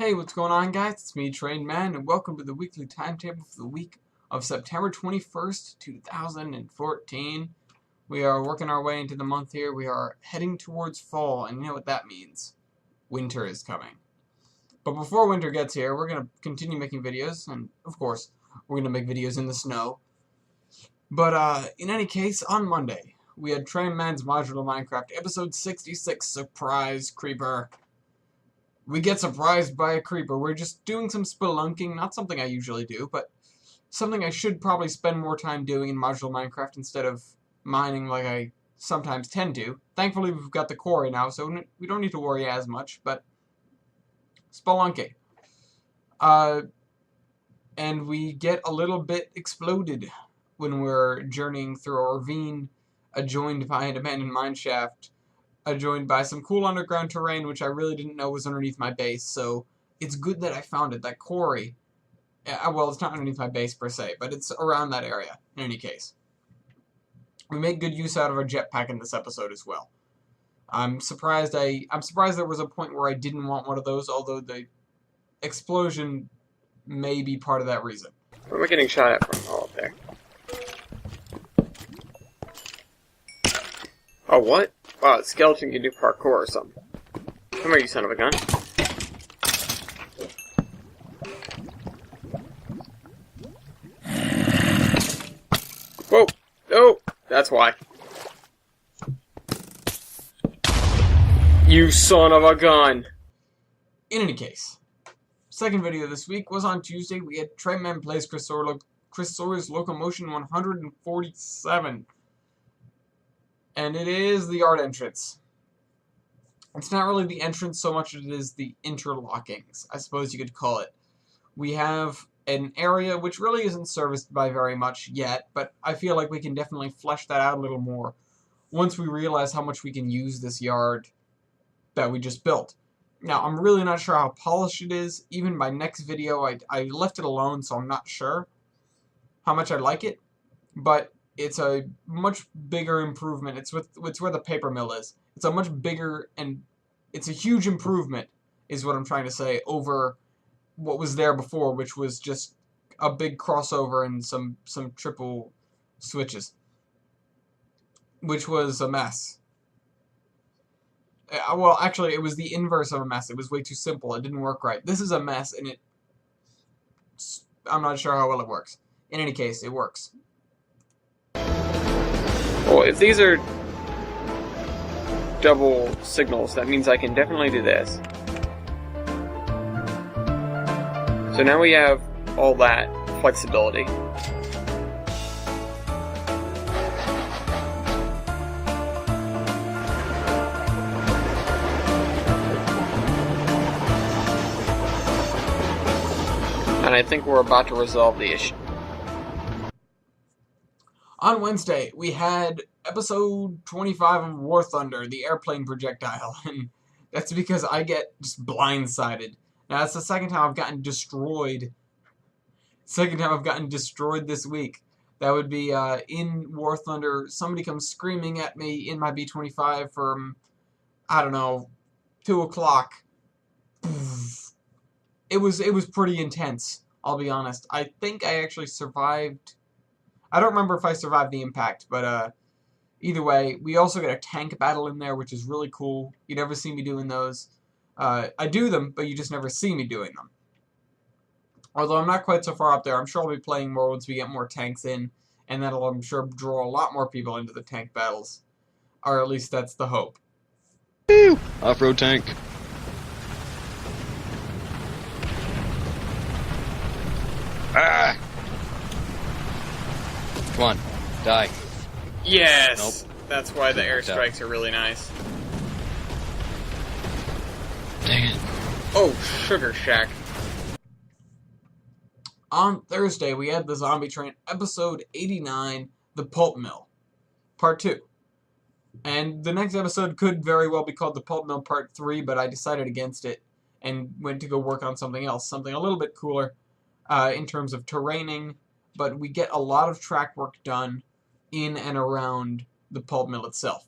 Hey, what's going on, guys? It's me, Trained Man, and welcome to the weekly timetable for the week of September 21st, 2014. We are working our way into the month here. We are heading towards fall, and you know what that means. Winter is coming. But before winter gets here, we're going to continue making videos, and of course, we're going to make videos in the snow. But in any case, on Monday, we had Trained Man's Modular Minecraft, episode 66, Surprise Creeper. We get surprised by a creeper. We're just doing some spelunking, not something I usually do, but something I should probably spend more time doing in modular Minecraft instead of mining like I sometimes tend to. Thankfully, we've got the quarry now, so we don't need to worry as much, but spelunking. And we get a little bit exploded when we're journeying through a ravine adjoined by an abandoned mineshaft. Joined by some cool underground terrain, which I really didn't know was underneath my base, so it's good that I found it. That quarry, well, it's not underneath my base per se, but it's around that area, in any case. We make good use out of our jetpack in this episode as well. I'm surprised there was a point where I didn't want one of those, although the explosion may be part of that reason. Where am I getting shot at from? Oh, up there. Oh, what? Wow, skeleton can do parkour or something. Come here, you son of a gun. Whoa! No! That's why. You son of a gun! In any case, second video this week was on Tuesday. We had Trained Man Plays Chris Sawyer's Locomotion 147. And it is the art entrance. It's not really the entrance so much as it is the interlockings, I suppose you could call it. We have an area which really isn't serviced by very much yet, but I feel like we can definitely flesh that out a little more once we realize how much we can use this yard that we just built. Now, I'm really not sure how polished it is. Even by next video, I left it alone, so I'm not sure how much I like it, but it's a much bigger improvement. It's where the paper mill is. It's a much bigger, and it's a huge improvement, is what I'm trying to say, over what was there before, which was just a big crossover and some triple switches, which was a mess. Well, actually, it was the inverse of a mess. It was way too simple. It didn't work right. This is a mess, and I'm not sure how well it works. In any case, it works. Well, if these are double signals, that means I can definitely do this. So now we have all that flexibility. And I think we're about to resolve the issue. On Wednesday, we had episode 25 of War Thunder, the airplane projectile, and that's because I get just blindsided. Now, that's the second time I've gotten destroyed. This week. That would be in War Thunder. Somebody comes screaming at me in my B-25 from, I don't know, 2 o'clock. It was pretty intense, I'll be honest. I think I actually survived. I don't remember if I survived the impact, but either way, we also get a tank battle in there, which is really cool. You never see me doing those. I do them, but you just never see me doing them. Although I'm not quite so far up there. I'm sure I'll be playing more once we get more tanks in, and that'll, I'm sure, draw a lot more people into the tank battles. Or at least that's the hope. Woo! Off-road tank. Ah! Come on, die. Yes! Nope. That's why the airstrikes are really nice. Dang it. Oh, Sugar Shack. On Thursday, we had the Zombie Train, episode 89, The Pulp Mill, part 2. And the next episode could very well be called The Pulp Mill Part 3, but I decided against it and went to go work on something else, something a little bit cooler in terms of terraining, but we get a lot of track work done in and around the pulp mill itself.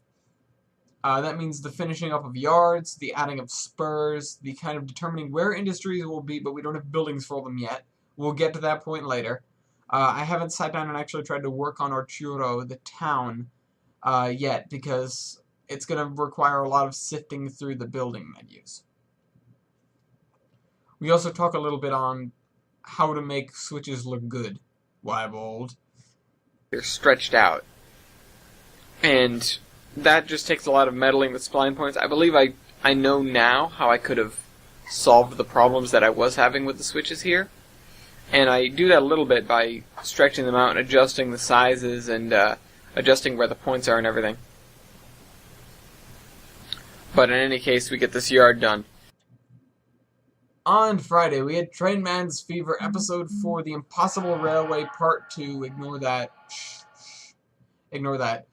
That means the finishing up of yards, the adding of spurs, the kind of determining where industries will be, but we don't have buildings for them yet. We'll get to that point later. I haven't sat down and actually tried to work on Orchuro, the town, yet, because it's going to require a lot of sifting through the building menus. We also talk a little bit on how to make switches look good. Wybold. They're stretched out. And that just takes a lot of meddling with spline points. I believe I know now how I could have solved the problems that I was having with the switches here. And I do that a little bit by stretching them out and adjusting the sizes and adjusting where the points are and everything. But in any case, we get this yard done. On Friday, we had Trainman's Fever Episode 4, The Impossible Railway Part 2. Ignore that. Ignore that.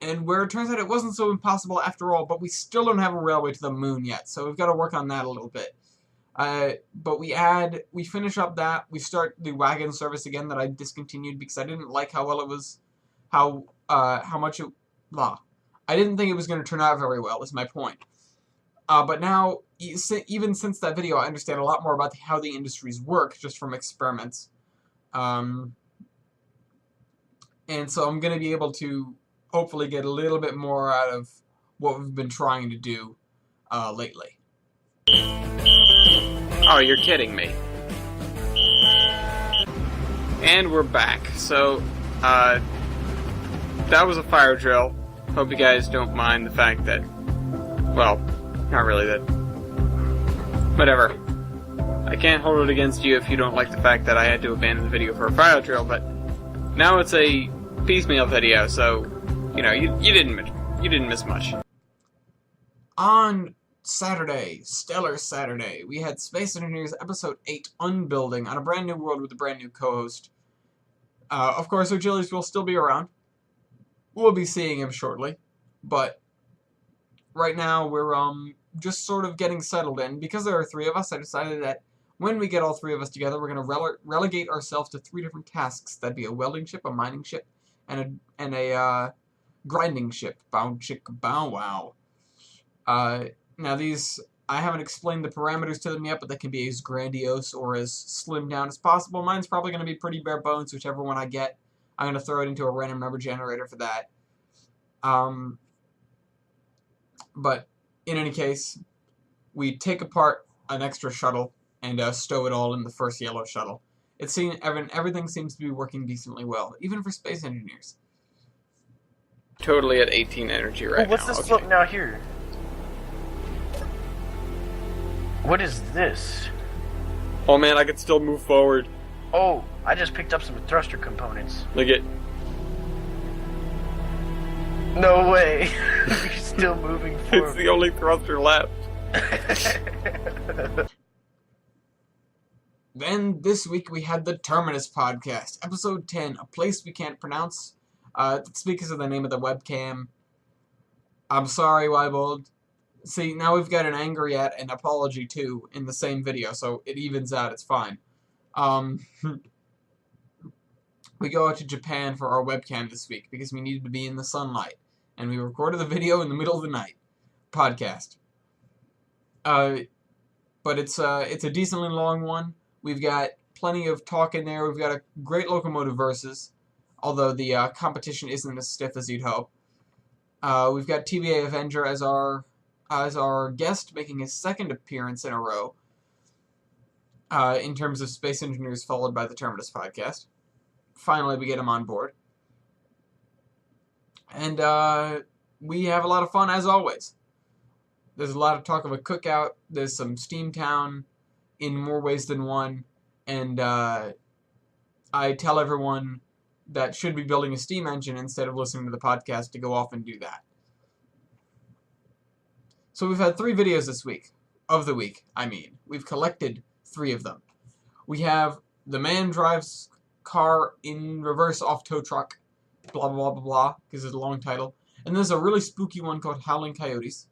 And where it turns out it wasn't so impossible after all, but we still don't have a railway to the moon yet, so we've got to work on that a little bit. But we finish up that, we start the wagon service again that I discontinued because I didn't like how well it was, how much it, I didn't think it was going to turn out very well, is my point. But now, even since that video, I understand a lot more about how the industries work, just from experiments. And so I'm going to be able to hopefully get a little bit more out of what we've been trying to do lately. Oh, you're kidding me. And we're back. So, that was a fire drill. Hope you guys don't mind the fact that, well, not really that. Whatever. I can't hold it against you if you don't like the fact that I had to abandon the video for a fire drill, but now it's a piecemeal video, so, you know, you didn't miss much. On Saturday, Stellar Saturday, we had Space Engineers Episode 8, Unbuilding, on a brand new world with a brand new co-host. Of course, O'Gillies will still be around. We'll be seeing him shortly, but right now we're just sort of getting settled in. Because there are three of us, I decided that when we get all three of us together, we're going to relegate ourselves to three different tasks. That'd be a welding ship, a mining ship, and a grinding ship. Bow chick bow wow. Now these, I haven't explained the parameters to them yet, but they can be as grandiose or as slimmed down as possible. Mine's probably going to be pretty bare bones, whichever one I get. I'm going to throw it into a random number generator for that. But in any case, we take apart an extra shuttle and stow it all in the first yellow shuttle. Everything seems to be working decently well, even for space engineers. Totally at 18 energy right now. What's this floating out here? What is this? Oh man, I could still move forward. Oh, I just picked up some thruster components. Look at. No way. You're still moving forward. It's the only thruster left. Then this week we had the Terminus podcast, episode 10, A Place We Can't Pronounce. It's because of the name of the webcam. I'm sorry, Wybold. See, now we've got an angry at and apology too in the same video, so it evens out, it's fine. We go out to Japan for our webcam this week because we needed to be in the sunlight. And we recorded the video in the middle of the night. Podcast. But it's a decently long one. We've got plenty of talk in there. We've got a great locomotive versus, although the competition isn't as stiff as you'd hope. We've got TBA Avenger as our guest, making his second appearance in a row. In terms of Space Engineers, followed by the Terminus podcast. Finally, we get him on board. And we have a lot of fun, as always. There's a lot of talk of a cookout. There's some Steamtown in more ways than one. And I tell everyone that should be building a steam engine instead of listening to the podcast to go off and do that. So we've had 3 videos this week. Of the week, I mean. We've collected 3 of them. We have The Man Drives Car in Reverse Off Tow Truck. Blah, blah, blah, blah, because it's a long title. And there's a really spooky one called Howling Coyotes.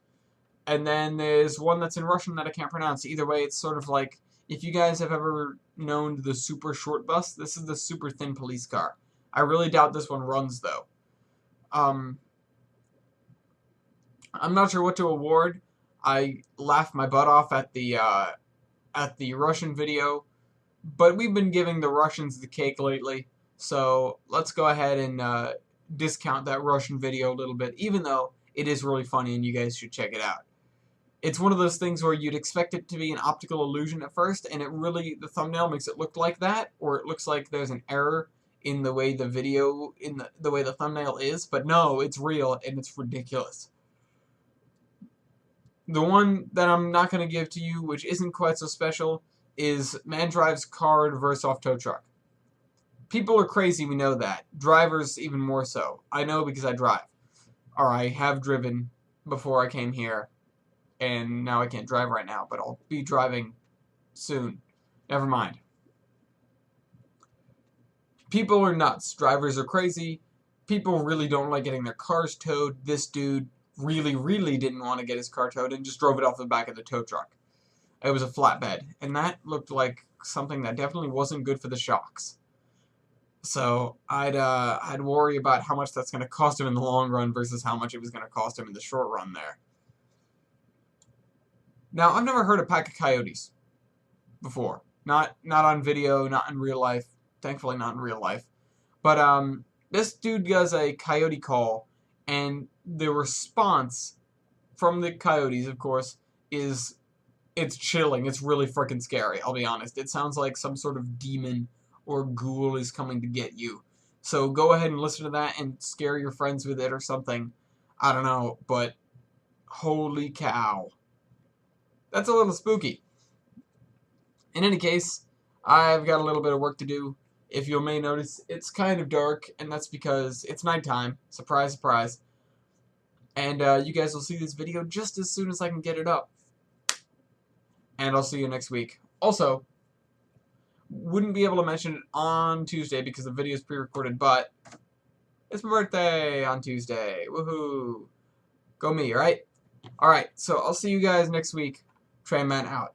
And then there's one that's in Russian that I can't pronounce. Either way, it's sort of like, if you guys have ever known the super short bus, this is the super thin police car. I really doubt this one runs, though. I'm not sure what to award. I laughed my butt off at the Russian video, but we've been giving the Russians the cake lately, so let's go ahead and discount that Russian video a little bit, even though it is really funny and you guys should check it out. It's one of those things where you'd expect it to be an optical illusion at first, and the thumbnail makes it look like that, or it looks like there's an error in the way the video, in the way the thumbnail is, but no, it's real, and it's ridiculous. The one that I'm not going to give to you, which isn't quite so special, is man drives car to reverse off tow truck. People are crazy, we know that. Drivers even more so. I know because I drive. Or I have driven before I came here, and now I can't drive right now, but I'll be driving soon. Never mind. People are nuts. Drivers are crazy. People really don't like getting their cars towed. This dude really didn't want to get his car towed and just drove it off the back of the tow truck. It was a flatbed, and that looked like something that definitely wasn't good for the shocks. So I'd worry about how much that's going to cost him in the long run versus how much it was going to cost him in the short run there. Now, I've never heard a pack of coyotes before. Not on video, not in real life. Thankfully not in real life. But this dude does a coyote call, and the response from the coyotes, of course, is it's chilling. It's really freaking scary, I'll be honest. It sounds like some sort of demon or ghoul is coming to get you. So go ahead and listen to that and scare your friends with it or something. I don't know, but holy cow. That's a little spooky. In any case, I've got a little bit of work to do. If you may notice, it's kind of dark, and that's because it's nighttime. Surprise, surprise. And you guys will see this video just as soon as I can get it up. And I'll see you next week. Also, wouldn't be able to mention it on Tuesday because the video is pre-recorded, but it's my birthday on Tuesday. Woohoo! Go me, right? Alright, so I'll see you guys next week. Trainman out.